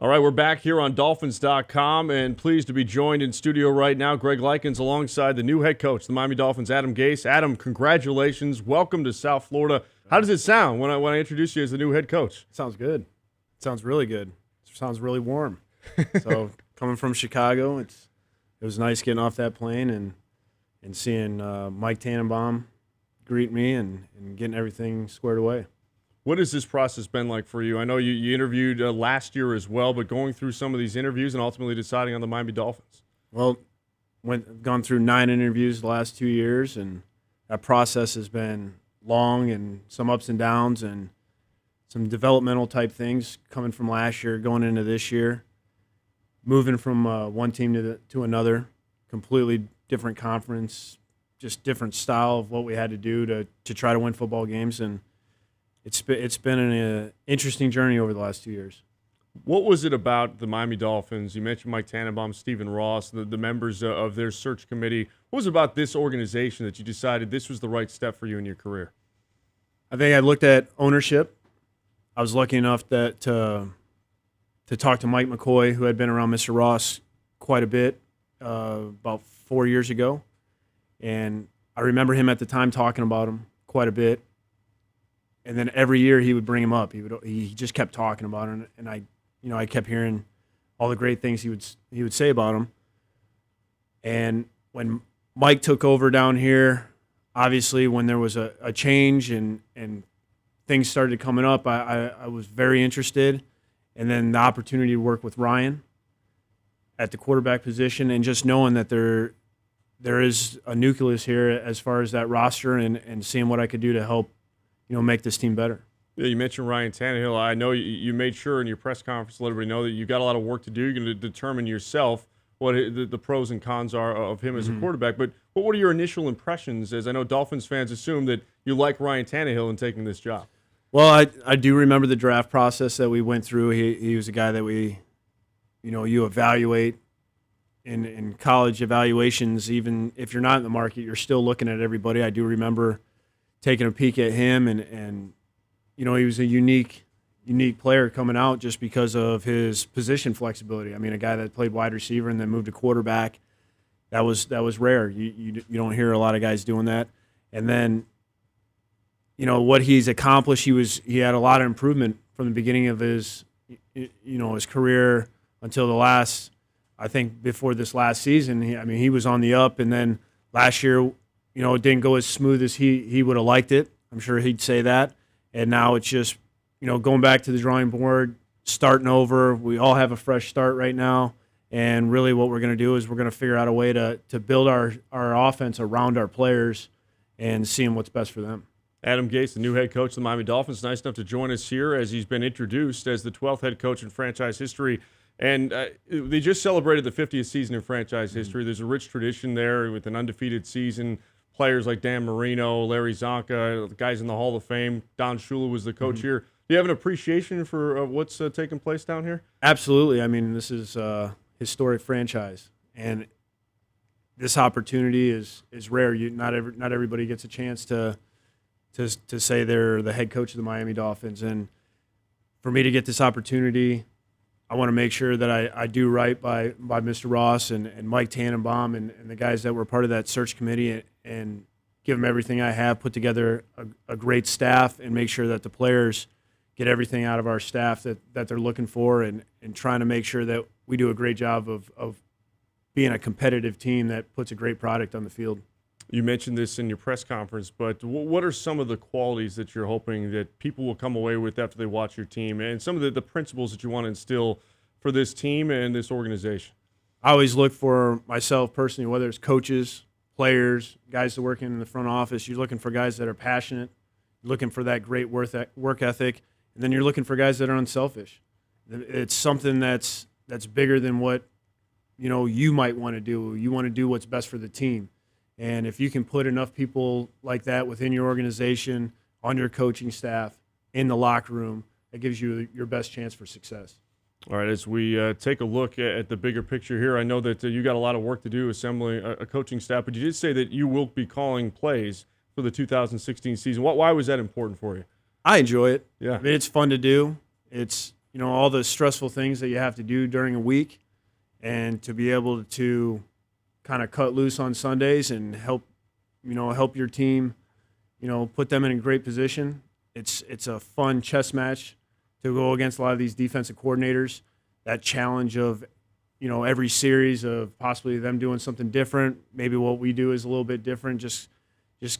All right, we're back here on Dolphins.com and pleased to be joined in studio right now. Greg Likens alongside the new head coach, the Miami Dolphins, Adam Gase. Adam, congratulations. Welcome to South Florida. How does it sound when I introduce you as the new head coach? Sounds good. It sounds really good. It sounds really warm. So coming from Chicago, it was nice getting off that plane and seeing Mike Tannenbaum greet me and getting everything squared away. What has this process been like for you? I know you interviewed last year as well, but going through some of these interviews and ultimately deciding on the Miami Dolphins. Well, gone through 9 interviews the last 2 years, and that process has been long and some ups and downs and some developmental type things coming from last year, going into this year, moving from one team to another, completely different conference, just different style of what we had to do to try to win football games, and it's been an interesting journey over the last 2 years. What was it about the Miami Dolphins? You mentioned Mike Tannenbaum, Stephen Ross, the members of their search committee. What was it about this organization that you decided this was the right step for you in your career? I think I looked at ownership. I was lucky enough to talk to Mike McCoy, who had been around Mr. Ross quite a bit about 4 years ago. And I remember him at the time talking about him quite a bit. And then every year he would bring him up. He just kept talking about him, and I kept hearing all the great things he would say about him. And when Mike took over down here, obviously when there was a change and things started coming up, I was very interested. And then the opportunity to work with Ryan at the quarterback position, and just knowing that there is a nucleus here as far as that roster, and seeing what I could do to help make this team better. Yeah, you mentioned Ryan Tannehill. I know you made sure in your press conference to let everybody know that you've got a lot of work to do. You're going to determine yourself what the pros and cons are of him as a quarterback. But what are your initial impressions, as I know Dolphins fans assume that you like Ryan Tannehill in taking this job? Well, I do remember the draft process that we went through. He was a guy that you evaluate in college evaluations. Even if you're not in the market, you're still looking at everybody. I do remember taking a peek at him, and he was a unique player coming out just because of his position flexibility. I mean, a guy that played wide receiver and then moved to quarterback, that was rare. You don't hear a lot of guys doing that. And then, what he's accomplished, he had a lot of improvement from the beginning of his career until I think before this last season. He was on the up, and then last year, it didn't go as smooth as he would have liked it. I'm sure he'd say that. And now it's just, going back to the drawing board, starting over. We all have a fresh start right now. And really what we're going to do is we're going to figure out a way to build our offense around our players and seeing what's best for them. Adam Gase, the new head coach of the Miami Dolphins, nice enough to join us here as he's been introduced as the 12th head coach in franchise history. And they just celebrated the 50th season in franchise history. There's a rich tradition there with an undefeated season. Players like Dan Marino, Larry Zonka, the guys in the Hall of Fame. Don Shula was the coach here. Do you have an appreciation for what's taking place down here? Absolutely. I mean, this is a historic franchise, and this opportunity is rare. Not everybody gets a chance to say they're the head coach of the Miami Dolphins, and for me to get this opportunity, I want to make sure that I do right by Mr. Ross and Mike Tannenbaum and the guys that were part of that search committee, and give them everything I have, put together a great staff, and make sure that the players get everything out of our staff that they're looking for, and trying to make sure that we do a great job of being a competitive team that puts a great product on the field. You mentioned this in your press conference, but what are some of the qualities that you're hoping that people will come away with after they watch your team, and some of the principles that you want to instill for this team and this organization? I always look for myself personally, whether it's coaches, players, guys that work in the front office, you're looking for guys that are passionate, you're looking for that great work ethic, and then you're looking for guys that are unselfish. It's something that's bigger than what you might want to do. You want to do what's best for the team. And if you can put enough people like that within your organization, on your coaching staff, in the locker room, that gives you your best chance for success. All right, as we take a look at the bigger picture here, I know that you got a lot of work to do assembling a coaching staff, but you did say that you will be calling plays for the 2016 season. Why was that important for you? I enjoy it. Yeah. I mean, it's fun to do. It's all the stressful things that you have to do during a week, and to be able to kind of cut loose on Sundays and help your team, put them in a great position. It's a fun chess match to go against a lot of these defensive coordinators. That challenge of, every series of possibly them doing something different. Maybe what we do is a little bit different. Just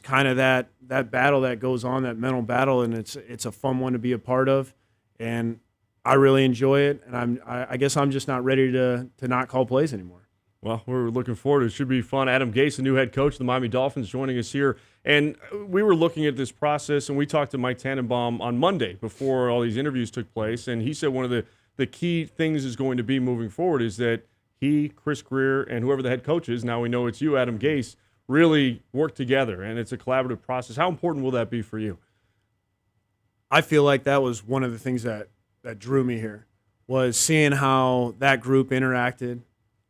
kind of that battle that goes on, that mental battle, and it's a fun one to be a part of. And I really enjoy it, and I guess I'm just not ready to not call plays anymore. Well, we're looking forward to it. It should be fun. Adam Gase, the new head coach of the Miami Dolphins, joining us here. And we were looking at this process, and we talked to Mike Tannenbaum on Monday before all these interviews took place, and he said one of the key things is going to be moving forward is that he, Chris Greer, and whoever the head coach is, now we know it's you, Adam Gase, really work together, and it's a collaborative process. How important will that be for you? I feel like that was one of the things that drew me here, was seeing how that group interacted,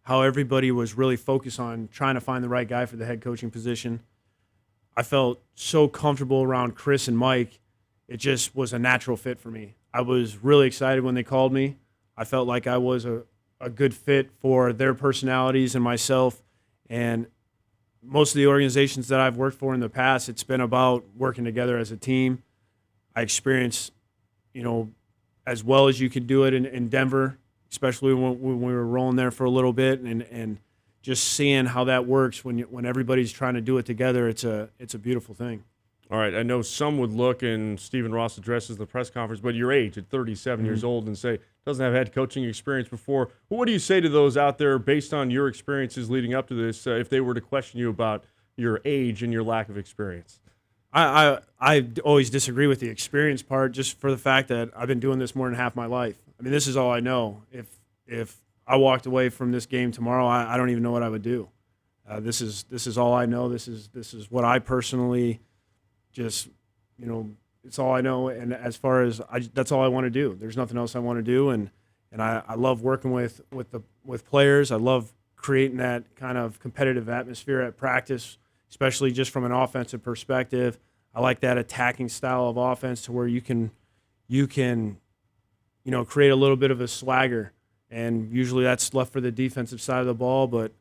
how everybody was really focused on trying to find the right guy for the head coaching position. I felt so comfortable around Chris and Mike. It just was a natural fit for me. I was really excited when they called me. I felt like I was a good fit for their personalities and myself. And most of the organizations that I've worked for in the past, it's been about working together as a team. I experienced, as well as you could do it in Denver, especially when we were rolling there for a little bit, and just seeing how that works when everybody's trying to do it together. It's a beautiful thing. All right, I know some would look, and Stephen Ross addresses the press conference, but your age at 37 years old and say doesn't have head coaching experience before. Well, what do you say to those out there based on your experiences leading up to this if they were to question you about your age and your lack of experience? I always disagree with the experience part, just for the fact that I've been doing this more than half my life. I mean, this is all I know. If I walked away from this game tomorrow, I don't even know what I would do. This is all I know. This is what I personally just, it's all I know. And as far as that's all I want to do. There's nothing else I want to do. And I love working with players. I love creating that kind of competitive atmosphere at practice, especially just from an offensive perspective. I like that attacking style of offense to where you can create a little bit of a swagger. And usually that's left for the defensive side of the ball, but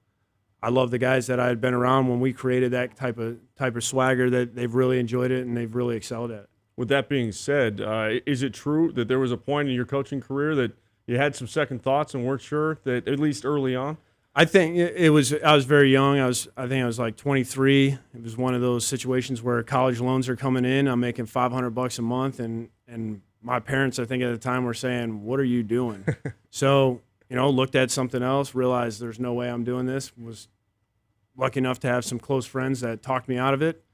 I love the guys that I had been around when we created that type of swagger, that they've really enjoyed it and they've really excelled at it. With that being said, is it true that there was a point in your coaching career that you had some second thoughts and weren't sure, that at least early on? I think I was very young. I think I was like 23. It was one of those situations where college loans are coming in. I'm making $500 a month, and my parents, I think at the time, were saying, "What are you doing?" So, looked at something else, realized there's no way I'm doing this. Was lucky enough to have some close friends that talked me out of it,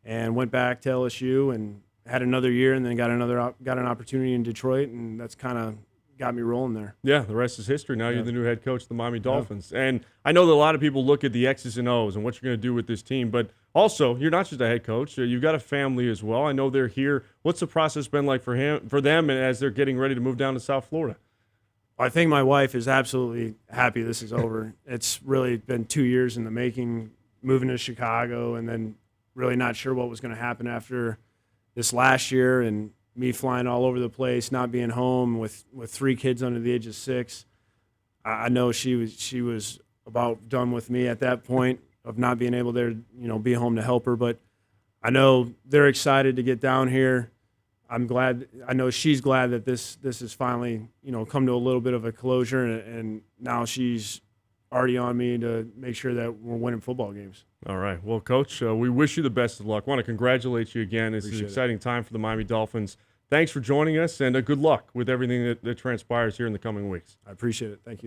and went back to LSU and had another year, and then got an opportunity in Detroit, and that's kind of got me rolling there. Yeah, the rest is history. Now you're the new head coach of the Miami Dolphins. Yeah. And I know that a lot of people look at the X's and O's and what you're going to do with this team, but also you're not just a head coach. You've got a family as well. I know they're here. What's the process been like for them as they're getting ready to move down to South Florida? I think my wife is absolutely happy this is over. It's really been 2 years in the making, moving to Chicago, and then really not sure what was going to happen after this last year, and me flying all over the place, not being home with 3 kids under the age of 6. I know she was about done with me at that point of not being able to, be home to help her. But I know they're excited to get down here. I'm glad. I know she's glad that this has finally, come to a little bit of a closure, and now she's already on me to make sure that we're winning football games. All right. Well, Coach, we wish you the best of luck. Want to congratulate you again. It's an exciting time for the Miami Dolphins. Thanks for joining us, and good luck with everything that transpires here in the coming weeks. I appreciate it. Thank you.